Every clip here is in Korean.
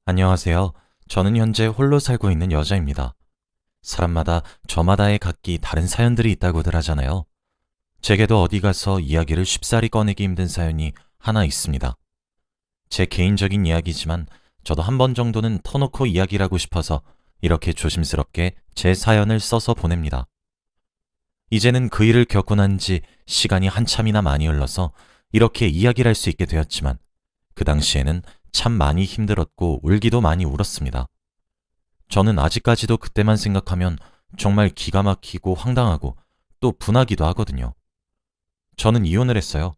안녕하세요. 저는 현재 홀로 살고 있는 여자입니다. 사람마다 저마다의 각기 다른 사연들이 있다고들 하잖아요. 제게도 어디 가서 이야기를 쉽사리 꺼내기 힘든 사연이 하나 있습니다. 제 개인적인 이야기지만 저도 한 번 정도는 터놓고 이야기를 하고 싶어서 이렇게 조심스럽게 제 사연을 써서 보냅니다. 이제는 그 일을 겪고 난 지 시간이 한참이나 많이 흘러서 이렇게 이야기를 할 수 있게 되었지만 그 당시에는 참 많이 힘들었고 울기도 많이 울었습니다. 저는 아직까지도 그때만 생각하면 정말 기가 막히고 황당하고 또 분하기도 하거든요. 저는 이혼을 했어요.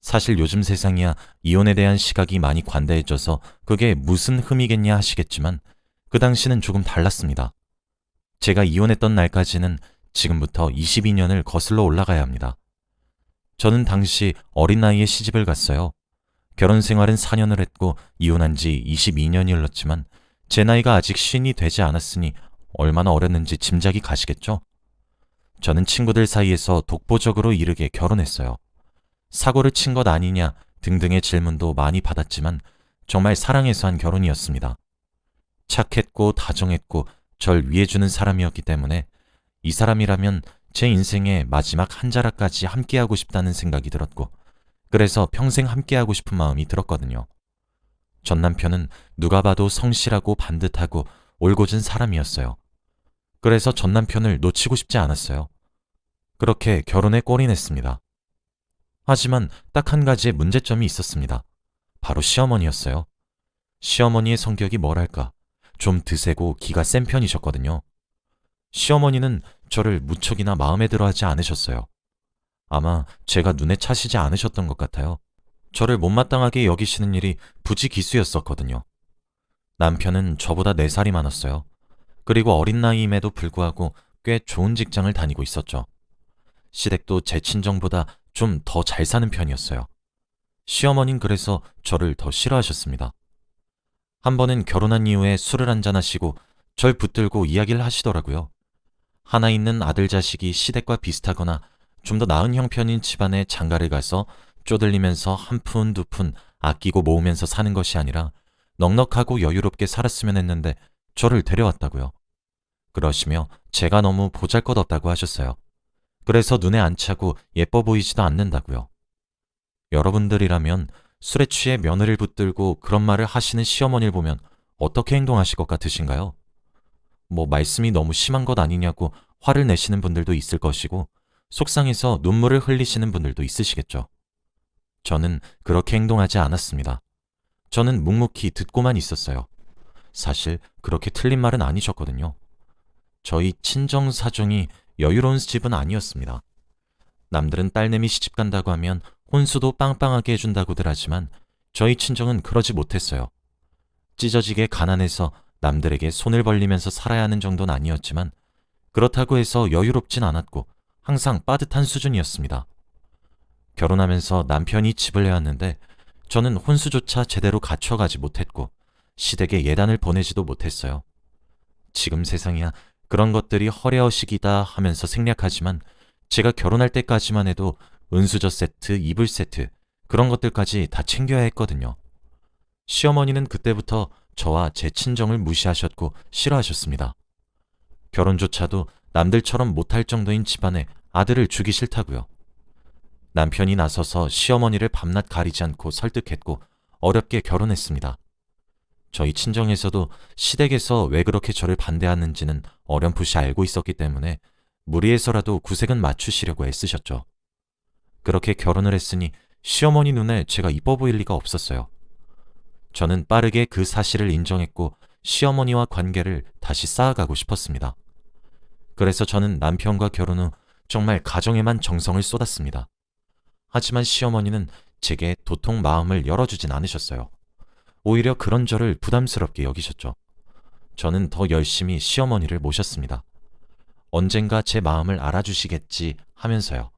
사실 요즘 세상이야 이혼에 대한 시각이 많이 관대해져서 그게 무슨 흠이겠냐 하시겠지만 그 당시는 조금 달랐습니다. 제가 이혼했던 날까지는 지금부터 22년을 거슬러 올라가야 합니다. 저는 당시 어린 나이에 시집을 갔어요. 결혼 생활은 4년을 했고 이혼한 지 22년이 흘렀지만 제 나이가 아직 쉰이 되지 않았으니 얼마나 어렸는지 짐작이 가시겠죠? 저는 친구들 사이에서 독보적으로 이르게 결혼했어요. 사고를 친 것 아니냐 등등의 질문도 많이 받았지만 정말 사랑해서 한 결혼이었습니다. 착했고 다정했고 절 위해주는 사람이었기 때문에 이 사람이라면 제 인생의 마지막 한 자락까지 함께하고 싶다는 생각이 들었고 그래서 평생 함께하고 싶은 마음이 들었거든요. 전 남편은 누가 봐도 성실하고 반듯하고 올곧은 사람이었어요. 그래서 전 남편을 놓치고 싶지 않았어요. 그렇게 결혼에 골인했습니다. 하지만 딱 한 가지의 문제점이 있었습니다. 바로 시어머니였어요. 시어머니의 성격이 뭐랄까, 좀 드세고 기가 센 편이셨거든요. 시어머니는 저를 무척이나 마음에 들어 하지 않으셨어요. 아마 제가 눈에 차시지 않으셨던 것 같아요. 저를 못마땅하게 여기시는 일이 부지기수였었거든요. 남편은 저보다 4살이 많았어요. 그리고 어린 나이임에도 불구하고 꽤 좋은 직장을 다니고 있었죠. 시댁도 제 친정보다 좀 더 잘 사는 편이었어요. 시어머닌 그래서 저를 더 싫어하셨습니다. 한 번은 결혼한 이후에 술을 한잔 하시고 절 붙들고 이야기를 하시더라고요. 하나 있는 아들 자식이 시댁과 비슷하거나 좀 더 나은 형편인 집안에 장가를 가서 쪼들리면서 한 푼 두 푼 아끼고 모으면서 사는 것이 아니라 넉넉하고 여유롭게 살았으면 했는데 저를 데려왔다고요. 그러시며 제가 너무 보잘것없다고 하셨어요. 그래서 눈에 안 차고 예뻐 보이지도 않는다고요. 여러분들이라면 술에 취해 며느리를 붙들고 그런 말을 하시는 시어머니를 보면 어떻게 행동하실 것 같으신가요? 말씀이 너무 심한 것 아니냐고 화를 내시는 분들도 있을 것이고 속상해서 눈물을 흘리시는 분들도 있으시겠죠. 저는 그렇게 행동하지 않았습니다. 저는 묵묵히 듣고만 있었어요. 사실 그렇게 틀린 말은 아니셨거든요. 저희 친정 사정이 여유로운 집은 아니었습니다. 남들은 딸내미 시집 간다고 하면 혼수도 빵빵하게 해준다고들 하지만 저희 친정은 그러지 못했어요. 찢어지게 가난해서 남들에게 손을 벌리면서 살아야 하는 정도는 아니었지만 그렇다고 해서 여유롭진 않았고 항상 빠듯한 수준이었습니다. 결혼하면서 남편이 집을 내왔는데 저는 혼수조차 제대로 갖춰가지 못했고 시댁에 예단을 보내지도 못했어요. 지금 세상이야 그런 것들이 허례허식이다 하면서 생략하지만 제가 결혼할 때까지만 해도 은수저 세트, 이불 세트 그런 것들까지 다 챙겨야 했거든요. 시어머니는 그때부터 저와 제 친정을 무시하셨고 싫어하셨습니다. 결혼조차도 남들처럼 못할 정도인 집안에 아들을 주기 싫다고요. 남편이 나서서 시어머니를 밤낮 가리지 않고 설득했고 어렵게 결혼했습니다. 저희 친정에서도 시댁에서 왜 그렇게 저를 반대하는지는 어렴풋이 알고 있었기 때문에 무리해서라도 구색은 맞추시려고 애쓰셨죠. 그렇게 결혼을 했으니 시어머니 눈에 제가 이뻐 보일 리가 없었어요. 저는 빠르게 그 사실을 인정했고 시어머니와 관계를 다시 쌓아가고 싶었습니다. 그래서 저는 남편과 결혼 후 정말 가정에만 정성을 쏟았습니다. 하지만 시어머니는 제게 도통 마음을 열어주진 않으셨어요. 오히려 그런 저를 부담스럽게 여기셨죠. 저는 더 열심히 시어머니를 모셨습니다. 언젠가 제 마음을 알아주시겠지 하면서요.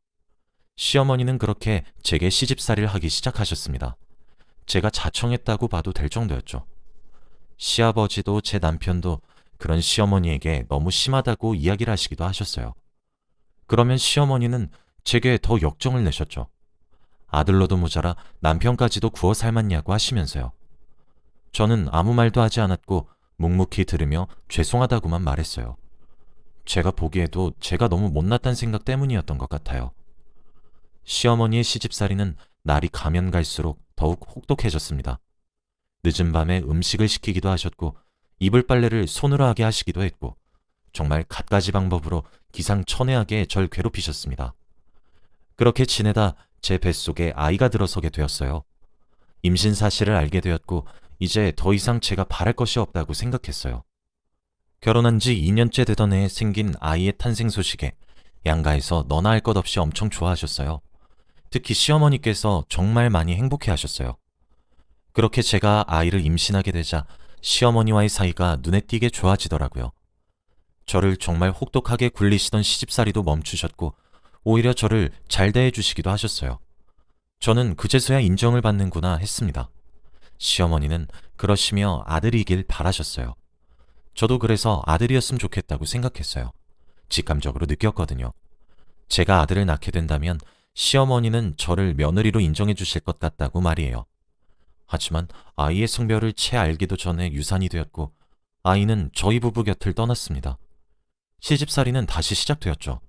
시어머니는 그렇게 제게 시집살이를 하기 시작하셨습니다. 제가 자청했다고 봐도 될 정도였죠. 시아버지도 제 남편도 그런 시어머니에게 너무 심하다고 이야기를 하시기도 하셨어요. 그러면 시어머니는 제게 더 역정을 내셨죠. 아들로도 모자라 남편까지도 구워 삶았냐고 하시면서요. 저는 아무 말도 하지 않았고 묵묵히 들으며 죄송하다고만 말했어요. 제가 보기에도 제가 너무 못났다는 생각 때문이었던 것 같아요. 시어머니의 시집살이는 날이 가면 갈수록 더욱 혹독해졌습니다. 늦은 밤에 음식을 시키기도 하셨고 이불 빨래를 손으로 하게 하시기도 했고 정말 갖가지 방법으로 기상천외하게 절 괴롭히셨습니다. 그렇게 지내다 제 뱃속에 아이가 들어서게 되었어요. 임신 사실을 알게 되었고 이제 더 이상 제가 바랄 것이 없다고 생각했어요. 결혼한 지 2년째 되던 해에 생긴 아이의 탄생 소식에 양가에서 너나 할 것 없이 엄청 좋아하셨어요. 특히 시어머니께서 정말 많이 행복해 하셨어요. 그렇게 제가 아이를 임신하게 되자 시어머니와의 사이가 눈에 띄게 좋아지더라고요. 저를 정말 혹독하게 굴리시던 시집살이도 멈추셨고 오히려 저를 잘 대해주시기도 하셨어요. 저는 그제서야 인정을 받는구나 했습니다. 시어머니는 그러시며 아들이길 바라셨어요. 저도 그래서 아들이었으면 좋겠다고 생각했어요. 직감적으로 느꼈거든요. 제가 아들을 낳게 된다면 시어머니는 저를 며느리로 인정해 주실 것 같다고 말이에요. 하지만 아이의 성별을 채 알기도 전에 유산이 되었고 아이는 저희 부부 곁을 떠났습니다. 시집살이는 다시 시작되었죠.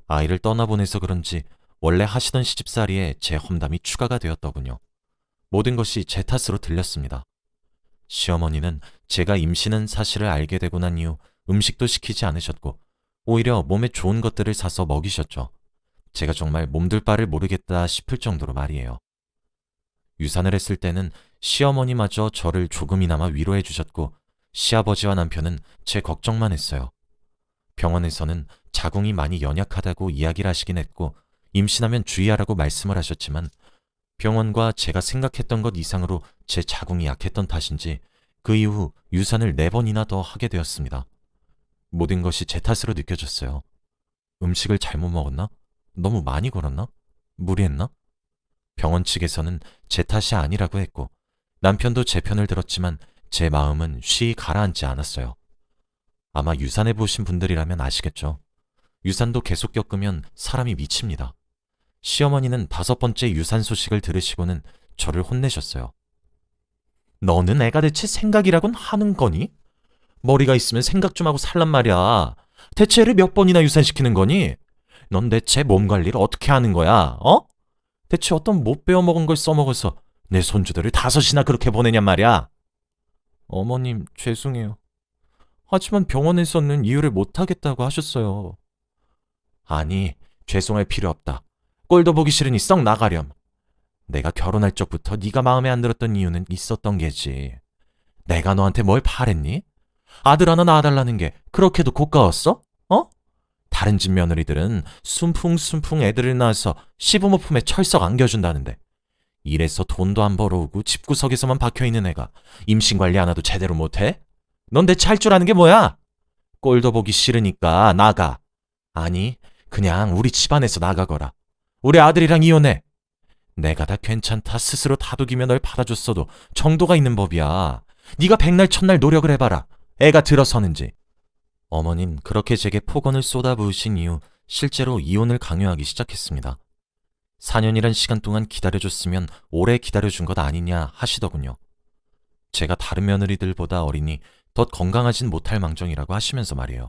아이를 떠나보내서 그런지 원래 하시던 시집살이에 제 험담이 추가가 되었더군요. 모든 것이 제 탓으로 들렸습니다. 시어머니는 제가 임신한 사실을 알게 되고 난 이후 음식도 시키지 않으셨고 오히려 몸에 좋은 것들을 사서 먹이셨죠. 제가 정말 몸둘 바를 모르겠다 싶을 정도로 말이에요. 유산을 했을 때는 시어머니마저 저를 조금이나마 위로해 주셨고 시아버지와 남편은 제 걱정만 했어요. 병원에서는 자궁이 많이 연약하다고 이야기를 하시긴 했고 임신하면 주의하라고 말씀을 하셨지만 병원과 제가 생각했던 것 이상으로 제 자궁이 약했던 탓인지 그 이후 유산을 4번이나 더 하게 되었습니다. 모든 것이 제 탓으로 느껴졌어요. 음식을 잘못 먹었나? 너무 많이 걸었나? 무리했나? 병원 측에서는 제 탓이 아니라고 했고 남편도 제 편을 들었지만 제 마음은 쉬이 가라앉지 않았어요. 아마 유산해 보신 분들이라면 아시겠죠. 유산도 계속 겪으면 사람이 미칩니다. 시어머니는 5번째 유산 소식을 들으시고는 저를 혼내셨어요. 너는 애가 대체 생각이라곤 하는 거니? 머리가 있으면 생각 좀 하고 살란 말이야. 대체 애를 몇 번이나 유산시키는 거니? 넌 대체 몸 관리를 어떻게 하는 거야? 어? 대체 어떤 못 배워먹은 걸 써먹어서 내 손주들을 5이나 그렇게 보내냔 말이야. 어머님, 죄송해요. 하지만 병원에서는 이유를 못하겠다고 하셨어요. 아니, 죄송할 필요 없다. 꼴도 보기 싫으니 썩 나가렴. 내가 결혼할 적부터 네가 마음에 안 들었던 이유는 있었던 게지. 내가 너한테 뭘 바랬니? 아들 하나 낳아달라는 게 그렇게도 고가웠어? 어? 다른 집 며느리들은 순풍순풍 애들을 낳아서 시부모 품에 철썩 안겨준다는데 이래서 돈도 안 벌어오고 집구석에서만 박혀있는 애가 임신관리 하나도 제대로 못해? 넌 대체 할 줄 아는 게 뭐야? 꼴도 보기 싫으니까 나가. 아니, 그냥 우리 집안에서 나가거라. 우리 아들이랑 이혼해. 내가 다 괜찮다 스스로 다독이며 널 받아줬어도 정도가 있는 법이야. 네가 백날 첫날 노력을 해봐라. 애가 들어서는지. 어머님 그렇게 제게 폭언을 쏟아부으신 이후 실제로 이혼을 강요하기 시작했습니다. 4년이란 시간 동안 기다려줬으면 오래 기다려준 것 아니냐 하시더군요. 제가 다른 며느리들보다 어리니 더 건강하진 못할 망정이라고 하시면서 말이에요.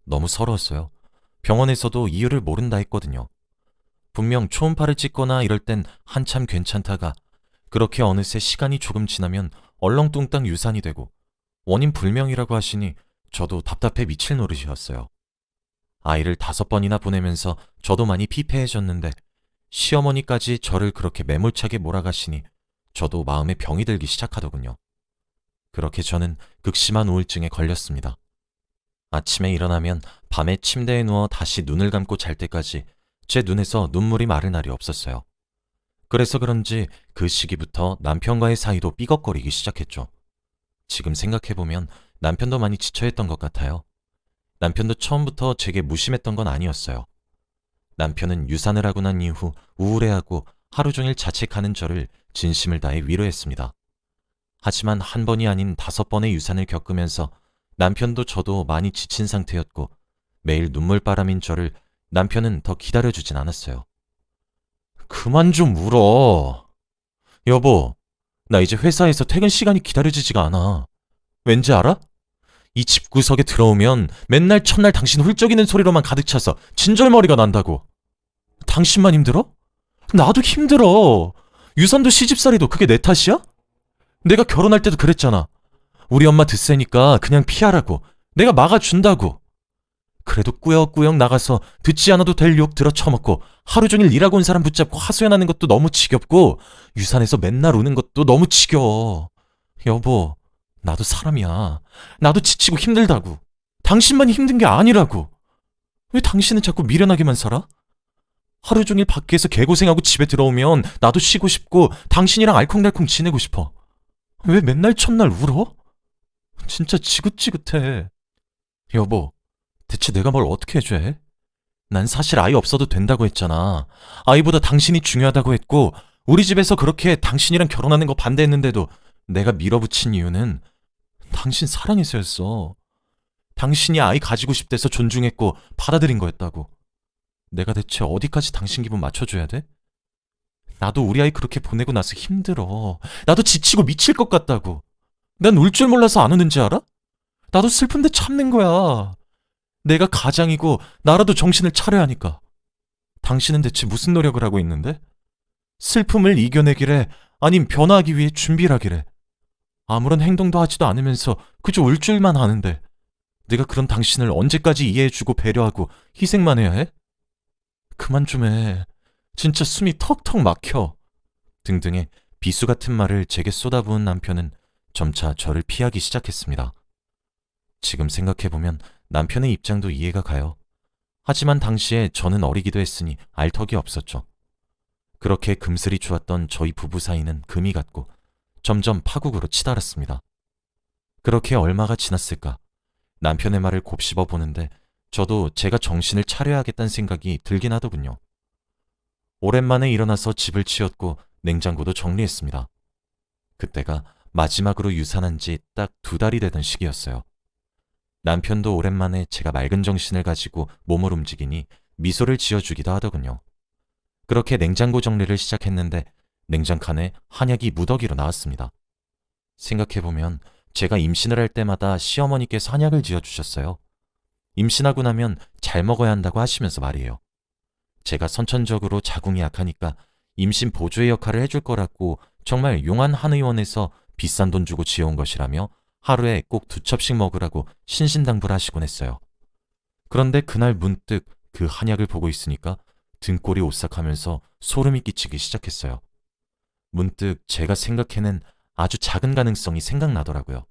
너무 서러웠어요. 병원에서도 이유를 모른다 했거든요. 분명 초음파를 찍거나 이럴 땐 한참 괜찮다가 그렇게 어느새 시간이 조금 지나면 얼렁뚱땅 유산이 되고 원인 불명이라고 하시니 저도 답답해 미칠 노릇이었어요. 아이를 5번이나 보내면서 저도 많이 피폐해졌는데 시어머니까지 저를 그렇게 매몰차게 몰아가시니 저도 마음에 병이 들기 시작하더군요. 그렇게 저는 극심한 우울증에 걸렸습니다. 아침에 일어나면 밤에 침대에 누워 다시 눈을 감고 잘 때까지 제 눈에서 눈물이 마를 날이 없었어요. 그래서 그런지 그 시기부터 남편과의 사이도 삐걱거리기 시작했죠. 지금 생각해보면 남편도 많이 지쳐했던 것 같아요. 남편도 처음부터 제게 무심했던 건 아니었어요. 남편은 유산을 하고 난 이후 우울해하고 하루 종일 자책하는 저를 진심을 다해 위로했습니다. 하지만 한 번이 아닌 5번의 유산을 겪으면서 남편도 저도 많이 지친 상태였고 매일 눈물바람인 저를 남편은 더 기다려주진 않았어요. 그만 좀 울어. 여보, 나 이제 회사에서 퇴근 시간이 기다려지지가 않아. 왠지 알아? 이 집구석에 들어오면 맨날 첫날 당신 훌쩍이는 소리로만 가득 차서 진절머리가 난다고. 당신만 힘들어? 나도 힘들어. 유산도 시집살이도 그게 내 탓이야? 내가 결혼할 때도 그랬잖아. 우리 엄마 드세니까 그냥 피하라고. 내가 막아준다고. 그래도 꾸역꾸역 나가서 듣지 않아도 될 욕 들어 처먹고 하루 종일 일하고 온 사람 붙잡고 하소연하는 것도 너무 지겹고 유산에서 맨날 우는 것도 너무 지겨워. 여보, 나도 사람이야. 나도 지치고 힘들다고. 당신만 힘든 게 아니라고. 왜 당신은 자꾸 미련하게만 살아? 하루 종일 밖에서 개고생하고 집에 들어오면 나도 쉬고 싶고 당신이랑 알콩달콩 지내고 싶어. 왜 맨날 첫날 울어? 진짜 지긋지긋해. 여보, 대체 내가 뭘 어떻게 해줘야 해? 난 사실 아이 없어도 된다고 했잖아. 아이보다 당신이 중요하다고 했고 우리 집에서 그렇게 당신이랑 결혼하는 거 반대했는데도 내가 밀어붙인 이유는 당신 사랑해서였어. 당신이 아이 가지고 싶대서 존중했고 받아들인 거였다고. 내가 대체 어디까지 당신 기분 맞춰줘야 돼? 나도 우리 아이 그렇게 보내고 나서 힘들어. 나도 지치고 미칠 것 같다고. 난 울 줄 몰라서 안 우는지 알아? 나도 슬픈데 참는 거야. 내가 가장이고 나라도 정신을 차려야 하니까. 당신은 대체 무슨 노력을 하고 있는데? 슬픔을 이겨내기래? 아님 변화하기 위해 준비를 하기래? 아무런 행동도 하지도 않으면서 그저 울 줄만 아는데 내가 그런 당신을 언제까지 이해해주고 배려하고 희생만 해야 해? 그만 좀 해. 진짜 숨이 턱턱 막혀. 등등의 비수 같은 말을 제게 쏟아부은 남편은 점차 저를 피하기 시작했습니다. 지금 생각해보면 남편의 입장도 이해가 가요. 하지만 당시에 저는 어리기도 했으니 알 턱이 없었죠. 그렇게 금슬이 좋았던 저희 부부 사이는 금이 갔고 점점 파국으로 치달았습니다. 그렇게 얼마가 지났을까? 남편의 말을 곱씹어 보는데 저도 제가 정신을 차려야겠다는 생각이 들긴 하더군요. 오랜만에 일어나서 집을 치웠고 냉장고도 정리했습니다. 그때가 마지막으로 유산한 지 딱 2달이 되던 시기였어요. 남편도 오랜만에 제가 맑은 정신을 가지고 몸을 움직이니 미소를 지어주기도 하더군요. 그렇게 냉장고 정리를 시작했는데 냉장칸에 한약이 무더기로 나왔습니다. 생각해보면 제가 임신을 할 때마다 시어머니께서 한약을 지어주셨어요. 임신하고 나면 잘 먹어야 한다고 하시면서 말이에요. 제가 선천적으로 자궁이 약하니까 임신 보조의 역할을 해줄 거라고 정말 용한 한의원에서 비싼 돈 주고 지어온 것이라며 하루에 꼭 2첩씩 먹으라고 신신당부를 하시곤 했어요. 그런데 그날 문득 그 한약을 보고 있으니까 등골이 오싹하면서 소름이 끼치기 시작했어요. 문득 제가 생각해낸 아주 작은 가능성이 생각나더라고요.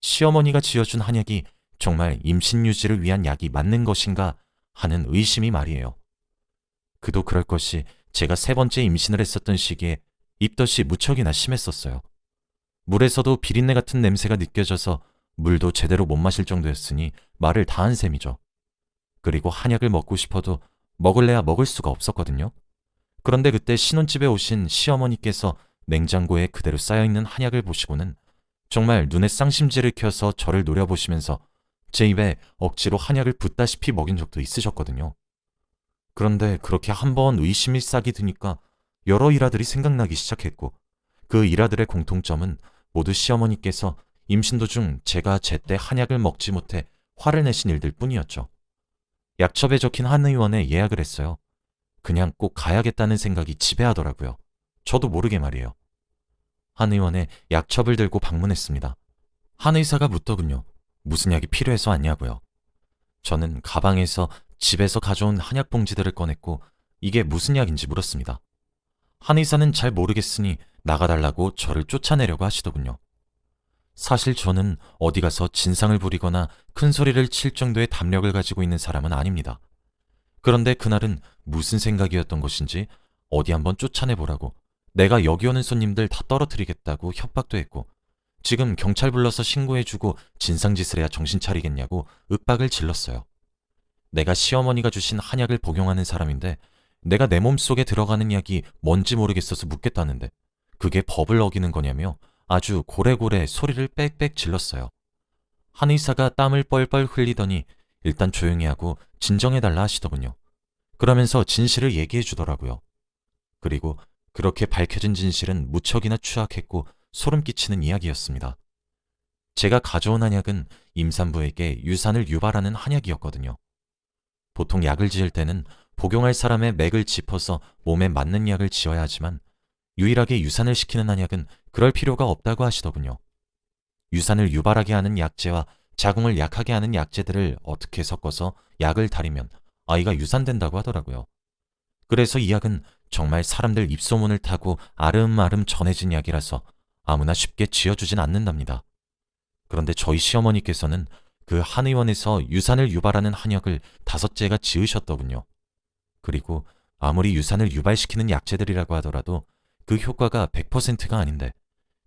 시어머니가 지어준 한약이 정말 임신 유지를 위한 약이 맞는 것인가 하는 의심이 말이에요. 그도 그럴 것이 제가 3번째 임신을 했었던 시기에 입덧이 무척이나 심했었어요. 물에서도 비린내 같은 냄새가 느껴져서 물도 제대로 못 마실 정도였으니 말을 다 한 셈이죠. 그리고 한약을 먹고 싶어도 먹을래야 먹을 수가 없었거든요. 그런데 그때 신혼집에 오신 시어머니께서 냉장고에 그대로 쌓여있는 한약을 보시고는 정말 눈에 쌍심지를 켜서 저를 노려보시면서 제 입에 억지로 한약을 붓다시피 먹인 적도 있으셨거든요. 그런데 그렇게 한번 의심이 싹이 드니까 여러 일화들이 생각나기 시작했고 그 일화들의 공통점은 모두 시어머니께서 임신 도중 제가 제때 한약을 먹지 못해 화를 내신 일들 뿐이었죠. 약첩에 적힌 한의원에 예약을 했어요. 그냥 꼭 가야겠다는 생각이 지배하더라고요. 저도 모르게 말이에요. 한의원에 약첩을 들고 방문했습니다. 한의사가 묻더군요. 무슨 약이 필요해서 왔냐고요. 저는 가방에서 집에서 가져온 한약 봉지들을 꺼냈고 이게 무슨 약인지 물었습니다. 한의사는 잘 모르겠으니 나가달라고 저를 쫓아내려고 하시더군요. 사실 저는 어디 가서 진상을 부리거나 큰 소리를 칠 정도의 담력을 가지고 있는 사람은 아닙니다. 그런데 그날은 무슨 생각이었던 것인지 어디 한번 쫓아내보라고 내가 여기 오는 손님들 다 떨어뜨리겠다고 협박도 했고 지금 경찰 불러서 신고해주고 진상짓을 해야 정신 차리겠냐고 윽박을 질렀어요. 내가 시어머니가 주신 한약을 복용하는 사람인데 내가 내 몸속에 들어가는 약이 뭔지 모르겠어서 묻겠다는데 그게 법을 어기는 거냐며 아주 고래고래 소리를 빽빽 질렀어요. 한의사가 땀을 뻘뻘 흘리더니 일단 조용히 하고 진정해달라 하시더군요. 그러면서 진실을 얘기해 주더라고요. 그리고 그렇게 밝혀진 진실은 무척이나 추악했고 소름 끼치는 이야기였습니다. 제가 가져온 한약은 임산부에게 유산을 유발하는 한약이었거든요. 보통 약을 지을 때는 복용할 사람의 맥을 짚어서 몸에 맞는 약을 지어야 하지만 유일하게 유산을 시키는 한약은 그럴 필요가 없다고 하시더군요. 유산을 유발하게 하는 약재와 자궁을 약하게 하는 약재들을 어떻게 섞어서 약을 다리면 아이가 유산된다고 하더라고요. 그래서 이 약은 정말 사람들 입소문을 타고 아름아름 전해진 약이라서 아무나 쉽게 지어주진 않는답니다. 그런데 저희 시어머니께서는 그 한의원에서 유산을 유발하는 한약을 5제가 지으셨더군요. 그리고 아무리 유산을 유발시키는 약재들이라고 하더라도 그 효과가 100%가 아닌데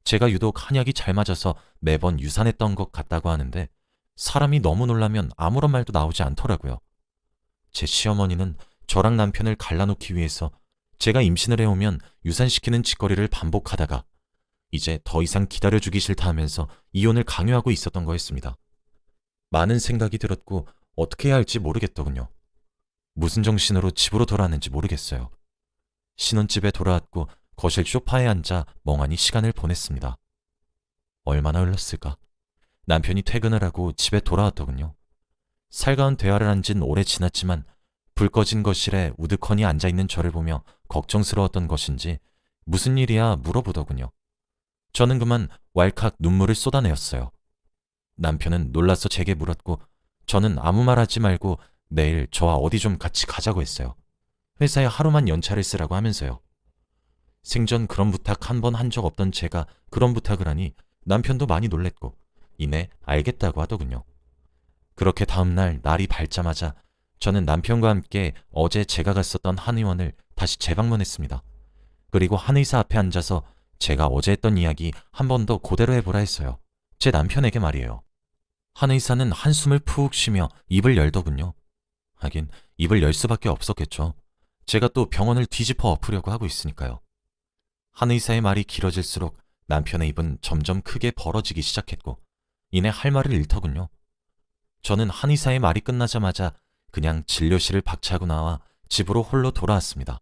제가 유독 한약이 잘 맞아서 매번 유산했던 것 같다고 하는데 사람이 너무 놀라면 아무런 말도 나오지 않더라고요. 제 시어머니는 저랑 남편을 갈라놓기 위해서 제가 임신을 해오면 유산시키는 짓거리를 반복하다가 이제 더 이상 기다려주기 싫다 하면서 이혼을 강요하고 있었던 거였습니다. 많은 생각이 들었고 어떻게 해야 할지 모르겠더군요. 무슨 정신으로 집으로 돌아왔는지 모르겠어요. 신혼집에 돌아왔고 거실 소파에 앉아 멍하니 시간을 보냈습니다. 얼마나 흘렀을까? 남편이 퇴근을 하고 집에 돌아왔더군요. 살가운 대화를 한 지는 오래 지났지만 불 꺼진 거실에 우두커니 앉아있는 저를 보며 걱정스러웠던 것인지 무슨 일이야 물어보더군요. 저는 그만 왈칵 눈물을 쏟아내었어요. 남편은 놀라서 제게 물었고 저는 아무 말 하지 말고 내일 저와 어디 좀 같이 가자고 했어요. 회사에 하루만 연차를 쓰라고 하면서요. 생전 그런 부탁 한 번 한 적 없던 제가 그런 부탁을 하니 남편도 많이 놀랬고 이내 알겠다고 하더군요. 그렇게 다음날 날이 밝자마자 저는 남편과 함께 어제 제가 갔었던 한의원을 다시 재방문했습니다. 그리고 한의사 앞에 앉아서 제가 어제 했던 이야기 한 번 더 그대로 해보라 했어요. 제 남편에게 말이에요. 한의사는 한숨을 푹 쉬며 입을 열더군요. 하긴 입을 열 수밖에 없었겠죠. 제가 또 병원을 뒤집어 엎으려고 하고 있으니까요. 한의사의 말이 길어질수록 남편의 입은 점점 크게 벌어지기 시작했고 이내 할 말을 잃더군요. 저는 한의사의 말이 끝나자마자 그냥 진료실을 박차고 나와 집으로 홀로 돌아왔습니다.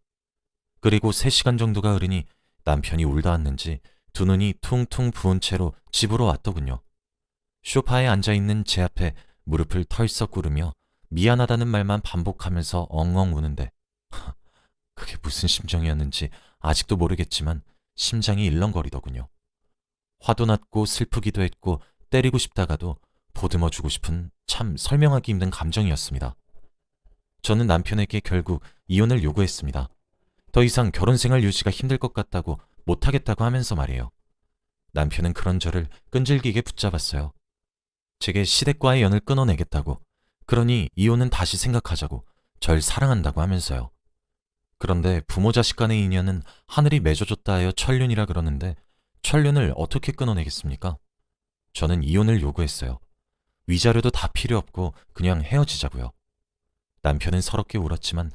그리고 3시간 정도가 흐르니 남편이 울다 왔는지 두 눈이 퉁퉁 부은 채로 집으로 왔더군요. 소파에 앉아있는 제 앞에 무릎을 털썩 꿇으며 미안하다는 말만 반복하면서 엉엉 우는데 그게 무슨 심정이었는지 아직도 모르겠지만 심장이 일렁거리더군요. 화도 났고 슬프기도 했고 때리고 싶다가도 보듬어주고 싶은 참 설명하기 힘든 감정이었습니다. 저는 남편에게 결국 이혼을 요구했습니다. 더 이상 결혼생활 유지가 힘들 것 같다고 못하겠다고 하면서 말이에요. 남편은 그런 저를 끈질기게 붙잡았어요. 제게 시댁과의 연을 끊어내겠다고, 그러니 이혼은 다시 생각하자고, 절 사랑한다고 하면서요. 그런데 부모 자식 간의 인연은 하늘이 맺어줬다 하여 천륜이라 그러는데 천륜을 어떻게 끊어내겠습니까? 저는 이혼을 요구했어요. 위자료도 다 필요 없고 그냥 헤어지자고요. 남편은 서럽게 울었지만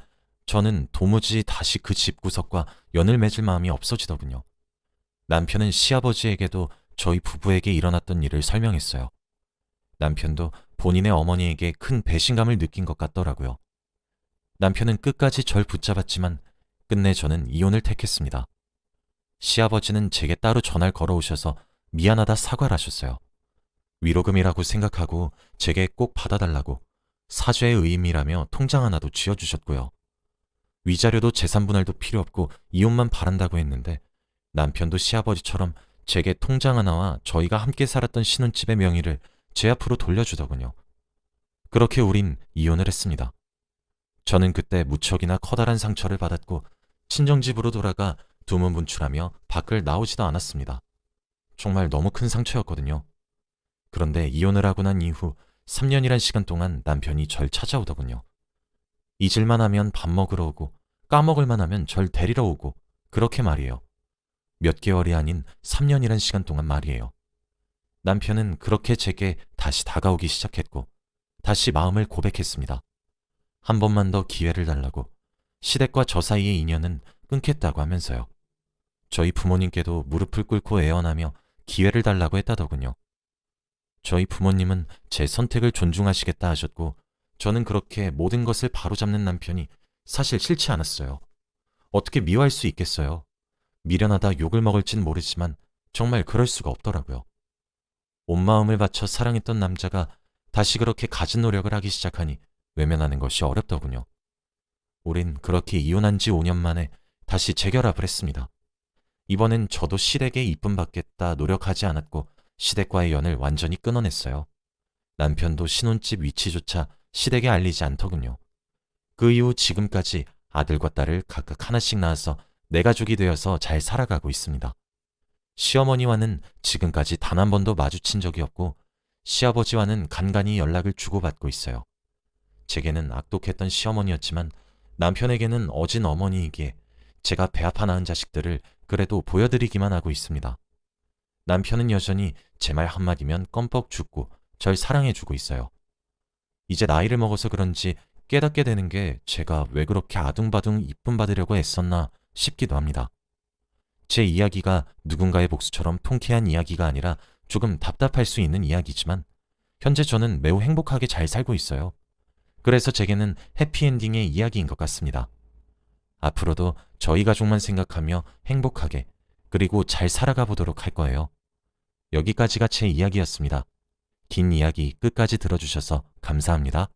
저는 도무지 다시 그 집구석과 연을 맺을 마음이 없어지더군요. 남편은 시아버지에게도 저희 부부에게 일어났던 일을 설명했어요. 남편도 본인의 어머니에게 큰 배신감을 느낀 것 같더라고요. 남편은 끝까지 절 붙잡았지만 끝내 저는 이혼을 택했습니다. 시아버지는 제게 따로 전화를 걸어오셔서 미안하다 사과를 하셨어요. 위로금이라고 생각하고 제게 꼭 받아달라고 사죄의 의미라며 통장 하나도 쥐어주셨고요. 위자료도 재산분할도 필요 없고 이혼만 바란다고 했는데 남편도 시아버지처럼 제게 통장 하나와 저희가 함께 살았던 신혼집의 명의를 제 앞으로 돌려주더군요. 그렇게 우린 이혼을 했습니다. 저는 그때 무척이나 커다란 상처를 받았고 친정집으로 돌아가 두문분출하며 밖을 나오지도 않았습니다. 정말 너무 큰 상처였거든요. 그런데 이혼을 하고 난 이후 3년이란 시간 동안 남편이 절 찾아오더군요. 잊을만 하면 밥 먹으러 오고 까먹을만 하면 절 데리러 오고 그렇게 말이에요. 몇 개월이 아닌 3년이란 시간 동안 말이에요. 남편은 그렇게 제게 다시 다가오기 시작했고 다시 마음을 고백했습니다. 한 번만 더 기회를 달라고 시댁과 저 사이의 인연은 끊겠다고 하면서요. 저희 부모님께도 무릎을 꿇고 애원하며 기회를 달라고 했다더군요. 저희 부모님은 제 선택을 존중하시겠다 하셨고 저는 그렇게 모든 것을 바로잡는 남편이 사실 싫지 않았어요. 어떻게 미워할 수 있겠어요. 미련하다 욕을 먹을진 모르지만 정말 그럴 수가 없더라고요. 온 마음을 바쳐 사랑했던 남자가 다시 그렇게 갖은 노력을 하기 시작하니 외면하는 것이 어렵더군요. 우린 그렇게 이혼한 지 5년 만에 다시 재결합을 했습니다. 이번엔 저도 시댁에 이쁨 받겠다 노력하지 않았고 시댁과의 연을 완전히 끊어냈어요. 남편도 신혼집 위치조차 시댁에 알리지 않더군요. 그 이후 지금까지 아들과 딸을 각각 하나씩 낳아서 내 가족이 되어서 잘 살아가고 있습니다. 시어머니와는 지금까지 단 한 번도 마주친 적이 없고 시아버지와는 간간히 연락을 주고받고 있어요. 제게는 악독했던 시어머니였지만 남편에게는 어진 어머니이기에 제가 배 아파 낳은 자식들을 그래도 보여드리기만 하고 있습니다. 남편은 여전히 제 말 한마디면 껌뻑 죽고 절 사랑해주고 있어요. 이제 나이를 먹어서 그런지 깨닫게 되는 게 제가 왜 그렇게 아둥바둥 이쁨 받으려고 애썼나 싶기도 합니다. 제 이야기가 누군가의 복수처럼 통쾌한 이야기가 아니라 조금 답답할 수 있는 이야기지만 현재 저는 매우 행복하게 잘 살고 있어요. 그래서 제게는 해피엔딩의 이야기인 것 같습니다. 앞으로도 저희 가족만 생각하며 행복하게 그리고 잘 살아가 보도록 할 거예요. 여기까지가 제 이야기였습니다. 긴 이야기 끝까지 들어주셔서 감사합니다.